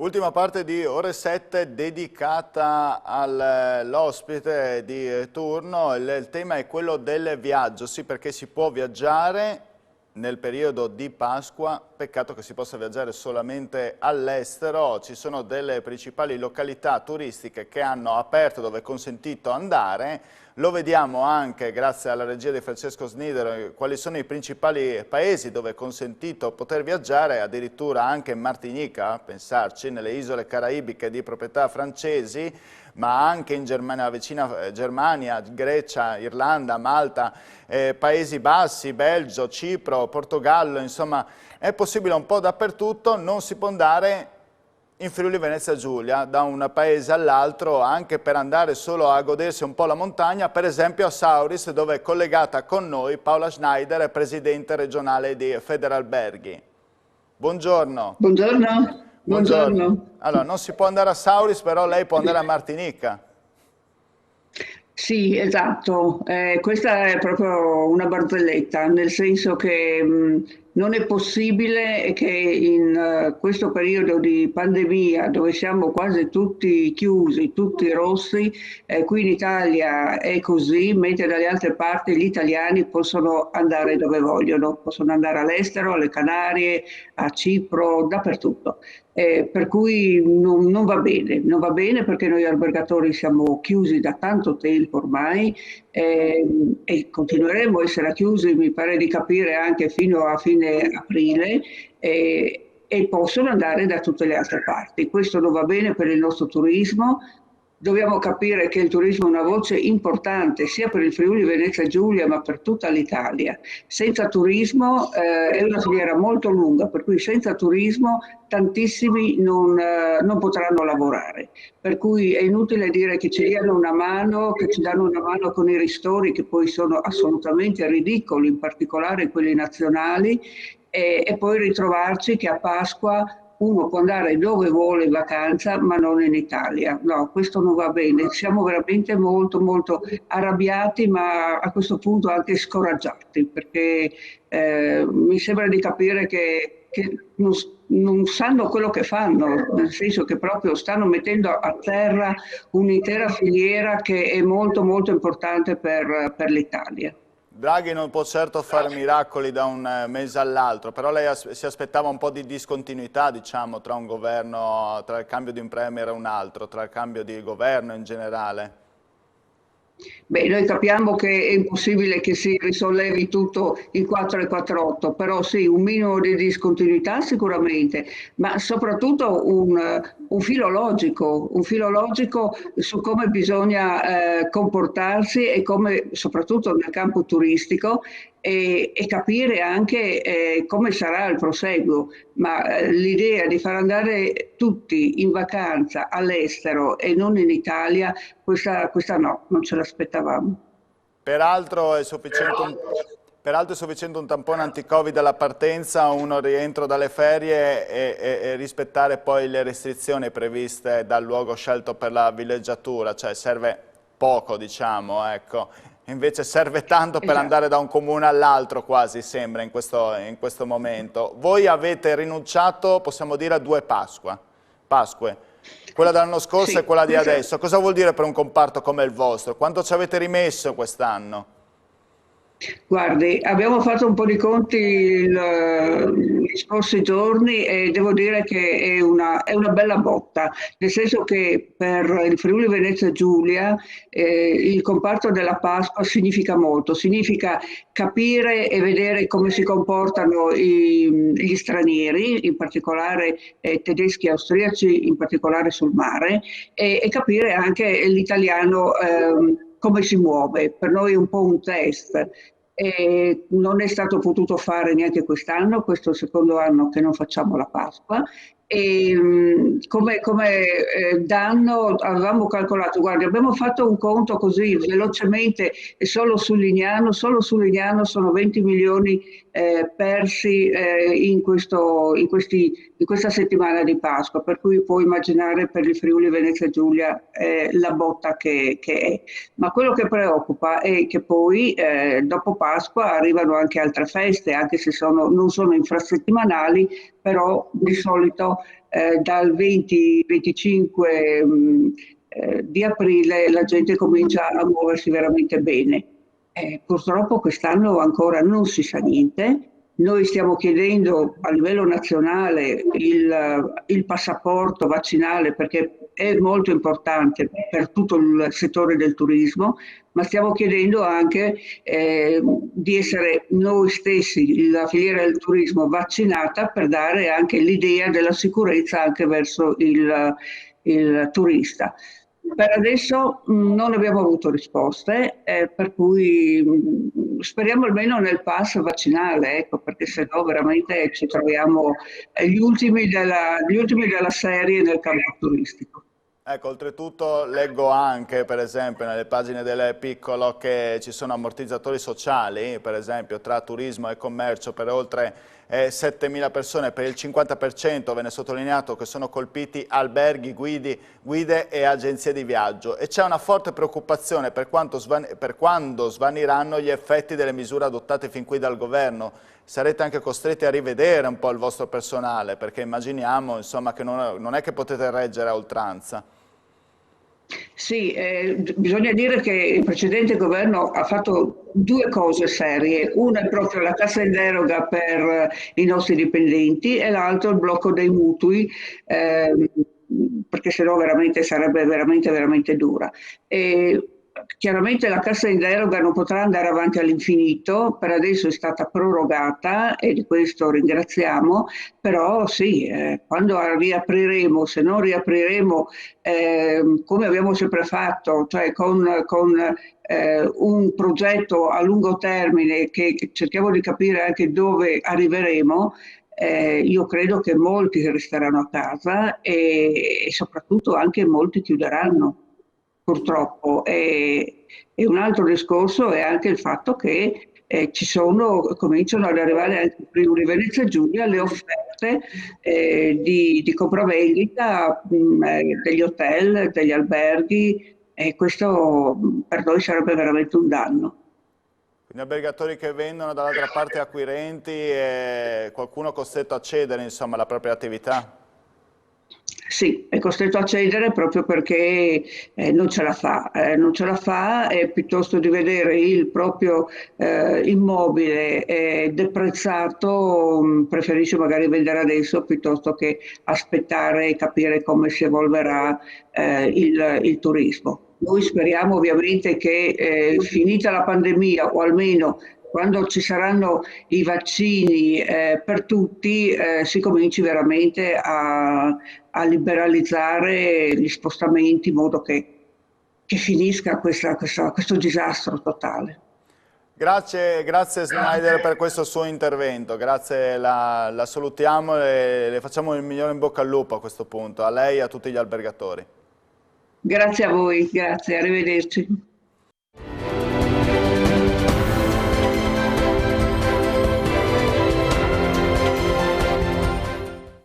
Ultima parte di Ore 7 dedicata all'ospite di turno. Il tema è quello del viaggio, sì, perché si può viaggiare nel periodo di Pasqua, peccato che si possa viaggiare solamente all'estero. Ci sono delle principali località turistiche che hanno aperto dove è consentito andare. Lo vediamo anche grazie alla regia di Francesco Snidero, quali sono i principali paesi dove è consentito poter viaggiare, addirittura anche in Martinica, pensarci, nelle isole caraibiche di proprietà francesi, ma anche in Germania, la vicina Germania, Grecia, Irlanda, Malta, Paesi Bassi, Belgio, Cipro, Portogallo, insomma è possibile un po' dappertutto. Non si può andare in Friuli Venezia Giulia, da un paese all'altro, anche per andare solo a godersi un po' la montagna, per esempio a Sauris, dove è collegata con noi Paola Schneider, presidente regionale di Federalberghi. Buongiorno. Buongiorno, Buongiorno. buongiorno. Allora, non si può andare a Sauris, però lei può andare a Martinica. Sì, esatto. Questa è proprio una barzelletta, nel senso che non è possibile che in questo periodo di pandemia, dove siamo quasi tutti chiusi, tutti rossi, qui in Italia è così, mentre dalle altre parti gli italiani possono andare dove vogliono, possono andare all'estero, alle Canarie, a Cipro, dappertutto. Per cui non va bene, non va bene perché noi albergatori siamo chiusi da tanto tempo ormai, e continueremo a essere chiusi, mi pare di capire, anche fino a fine aprile, e possono andare da tutte le altre parti. Questo non va bene per il nostro turismo. Dobbiamo capire che il turismo è una voce importante sia per il Friuli Venezia Giulia ma per tutta l'Italia. Senza turismo è una filiera molto lunga, per cui senza turismo tantissimi non potranno lavorare. Per cui è inutile dire che ci diano una mano, che ci danno una mano con i ristori che poi sono assolutamente ridicoli, in particolare quelli nazionali, e poi ritrovarci che a Pasqua uno può andare dove vuole in vacanza, ma non in Italia. No, questo non va bene. Siamo veramente molto, molto arrabbiati, ma a questo punto anche scoraggiati, perché mi sembra di capire che non sanno quello che fanno, nel senso che proprio stanno mettendo a terra un'intera filiera che è molto, molto importante per l'Italia. Draghi non può certo fare miracoli da un mese all'altro, però lei si aspettava un po' di discontinuità, diciamo, tra un governo, tra il cambio di un premier e un altro, tra il cambio di governo in generale. Beh, noi capiamo che è impossibile che si risollevi tutto in 4 e 4-8, però sì, un minimo di discontinuità sicuramente, ma soprattutto un filologico su come bisogna comportarsi e come, soprattutto nel campo turistico, e capire anche come sarà il proseguo. Ma l'idea di far andare tutti in vacanza all'estero e non in Italia, questa no, non ce l'aspettavamo. Peraltro peraltro è sufficiente un tampone anti-Covid alla partenza, uno rientro dalle ferie e rispettare poi le restrizioni previste dal luogo scelto per la villeggiatura, cioè serve poco, diciamo, ecco. Invece serve tanto per Esatto. andare da un comune all'altro, quasi sembra in questo momento. Voi avete rinunciato, possiamo dire, a due Pasque, quella dell'anno scorso e Sì, quella di questa, adesso. Cosa vuol dire per un comparto come il vostro? Quanto ci avete rimesso quest'anno? guardi, abbiamo fatto un po' di conti gli scorsi giorni e devo dire che è una bella botta, nel senso che per il Friuli Venezia Giulia il comparto della Pasqua significa molto, significa capire e vedere come si comportano gli stranieri, in particolare tedeschi e austriaci, in particolare sul mare, e capire anche l'italiano come si muove. Per noi è un po' un test. E non è stato potuto fare neanche quest'anno, questo è il secondo anno che non facciamo la Pasqua. E come danno avevamo calcolato, guardi, abbiamo fatto un conto così velocemente e solo su Lignano sono 20 milioni persi in questi in questa settimana di Pasqua, per cui puoi immaginare per il Friuli Venezia Giulia la botta che è. Ma quello che preoccupa è che poi dopo Pasqua arrivano anche altre feste, anche se non sono infrasettimanali, però di solito dal 20-25 di aprile la gente comincia a muoversi veramente bene. Purtroppo quest'anno ancora non si sa niente. Noi stiamo chiedendo a livello nazionale il passaporto vaccinale perché è molto importante per tutto il settore del turismo, ma stiamo chiedendo anche di essere noi stessi, la filiera del turismo, vaccinata per dare anche l'idea della sicurezza anche verso il turista. Per adesso non abbiamo avuto risposte, per cui speriamo almeno nel pass vaccinale, ecco, perché se no veramente ci troviamo gli ultimi della serie nel campo turistico. Ecco, oltretutto leggo anche, per esempio, nelle pagine del Piccolo che ci sono ammortizzatori sociali, per esempio, tra turismo e commercio per oltre 7.000 persone, per il 50% venne sottolineato che sono colpiti alberghi, guide e agenzie di viaggio. E c'è una forte preoccupazione per quando svaniranno gli effetti delle misure adottate fin qui dal governo. Sarete anche costretti a rivedere un po' il vostro personale, perché immaginiamo, insomma, che non è che potete reggere a oltranza. Sì, bisogna dire che il precedente governo ha fatto due cose serie. Una è proprio la cassa in deroga per i nostri dipendenti e l'altro il blocco dei mutui, perché sennò veramente sarebbe veramente dura. E chiaramente la cassa in deroga non potrà andare avanti all'infinito, per adesso è stata prorogata e di questo ringraziamo, però sì, quando riapriremo, se non riapriremo come abbiamo sempre fatto, cioè con un progetto a lungo termine che cerchiamo di capire anche dove arriveremo, io credo che molti resteranno a casa e soprattutto anche molti chiuderanno, purtroppo. E un altro discorso è anche il fatto che cominciano ad arrivare anche in Friuli Venezia Giulia le offerte di compravendita degli hotel, degli alberghi, e questo per noi sarebbe veramente un danno. Quindi albergatori che vendono, dall'altra parte acquirenti e qualcuno costretto a cedere, insomma, la propria attività. Sì, è costretto a cedere proprio perché non ce la fa e piuttosto di vedere il proprio immobile deprezzato, preferisce magari vendere adesso piuttosto che aspettare e capire come si evolverà il turismo. Noi speriamo ovviamente che finita la pandemia o almeno quando ci saranno i vaccini per tutti, si cominci veramente a liberalizzare gli spostamenti in modo che finisca questo disastro totale. Grazie Snyder per questo suo intervento, grazie, la salutiamo e le facciamo il migliore in bocca al lupo a questo punto, a lei e a tutti gli albergatori. Grazie a voi, grazie, arrivederci.